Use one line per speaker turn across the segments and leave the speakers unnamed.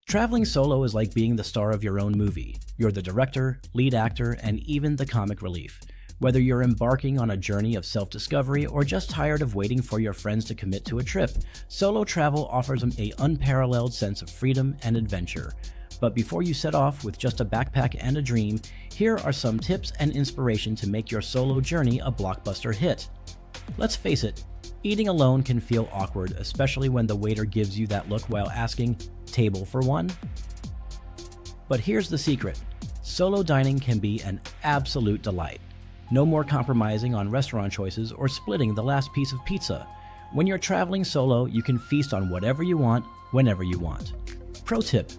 Traveling solo is like being the star of your own movie. You're the director, lead actor, and even the comic relief. Whether you're embarking on a journey of self-discovery or just tired of waiting for your friends to commit to a trip, solo travel offers an unparalleled sense of freedom and adventure. But before you set off with just a backpack and a dream, here are some tips and inspiration to make your solo journey a blockbuster hit. Let's face it, eating alone can feel awkward, especially when the waiter gives you that look while asking, "Table for one?" But here's the secret. Solo dining can be an absolute delight. No more compromising on restaurant choices or splitting the last piece of pizza. When you're traveling solo, you can feast on whatever you want, whenever you want. Pro tip: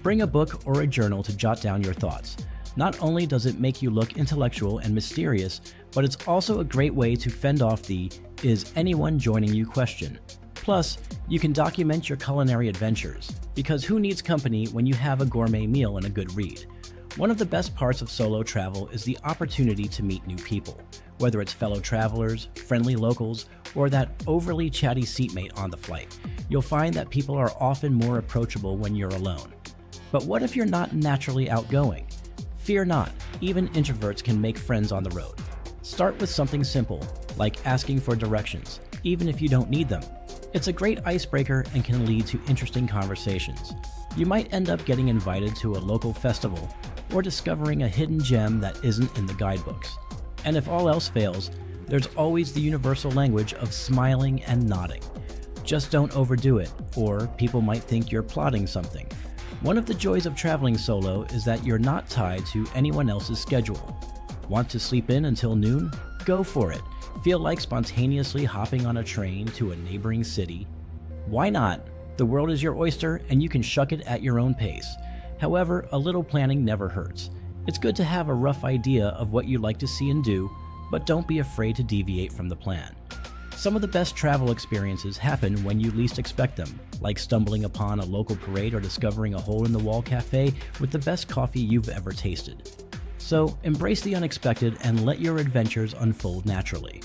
bring a book or a journal to jot down your thoughts. Not only does it make you look intellectual and mysterious, but it's also a great way to fend off the "is anyone joining you" question. Plus, you can document your culinary adventures, because who needs company when you have a gourmet meal and a good read? One of the best parts of solo travel is the opportunity to meet new people, whether it's fellow travelers, friendly locals, or that overly chatty seatmate on the flight. You'll find that people are often more approachable when you're alone. But what if you're not naturally outgoing? Fear not, even introverts can make friends on the road. Start with something simple, like asking for directions, even if you don't need them. It's a great icebreaker and can lead to interesting conversations. You might end up getting invited to a local festival or discovering a hidden gem that isn't in the guidebooks. And if all else fails, there's always the universal language of smiling and nodding. Just don't overdo it, or people might think you're plotting something. One of the joys of traveling solo is that you're not tied to anyone else's schedule. Want to sleep in until noon? Go for it. Feel like spontaneously hopping on a train to a neighboring city? Why not? The world is your oyster and you can shuck it at your own pace. However, a little planning never hurts. It's good to have a rough idea of what you'd like to see and do, but don't be afraid to deviate from the plan. Some of the best travel experiences happen when you least expect them, like stumbling upon a local parade or discovering a hole-in-the-wall cafe with the best coffee you've ever tasted. So embrace the unexpected and let your adventures unfold naturally.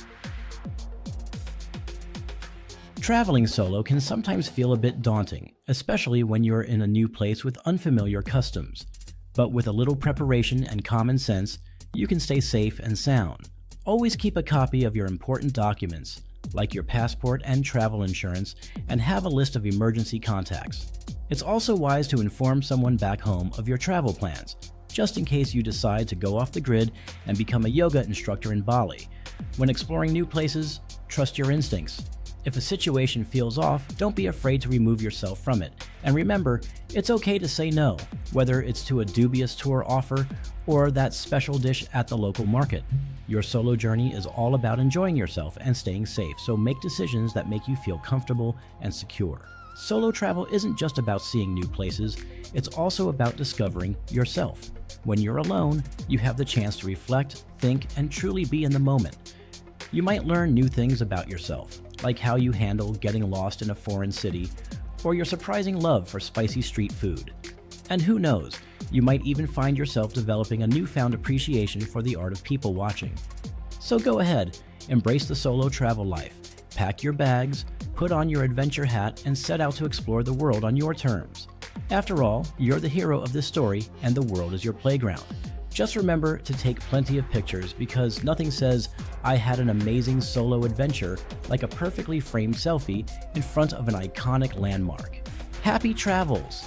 Traveling solo can sometimes feel a bit daunting, especially when you're in a new place with unfamiliar customs. But with a little preparation and common sense, you can stay safe and sound. Always keep a copy of your important documents, like your passport and travel insurance, and have a list of emergency contacts. It's also wise to inform someone back home of your travel plans, just in case you decide to go off the grid and become a yoga instructor in Bali. When exploring new places, trust your instincts. If a situation feels off, don't be afraid to remove yourself from it. And remember, it's okay to say no, whether it's to a dubious tour offer or that special dish at the local market. Your solo journey is all about enjoying yourself and staying safe, so make decisions that make you feel comfortable and secure. Solo travel isn't just about seeing new places, it's also about discovering yourself. When you're alone, you have the chance to reflect, think, and truly be in the moment. You might learn new things about yourself, like how you handle getting lost in a foreign city, or your surprising love for spicy street food. And who knows, you might even find yourself developing a newfound appreciation for the art of people watching. So go ahead, embrace the solo travel life, pack your bags, put on your adventure hat, and set out to explore the world on your terms. After all, you're the hero of this story, and the world is your playground. Just remember to take plenty of pictures, because nothing says, "I had an amazing solo adventure," like a perfectly framed selfie in front of an iconic landmark. Happy travels!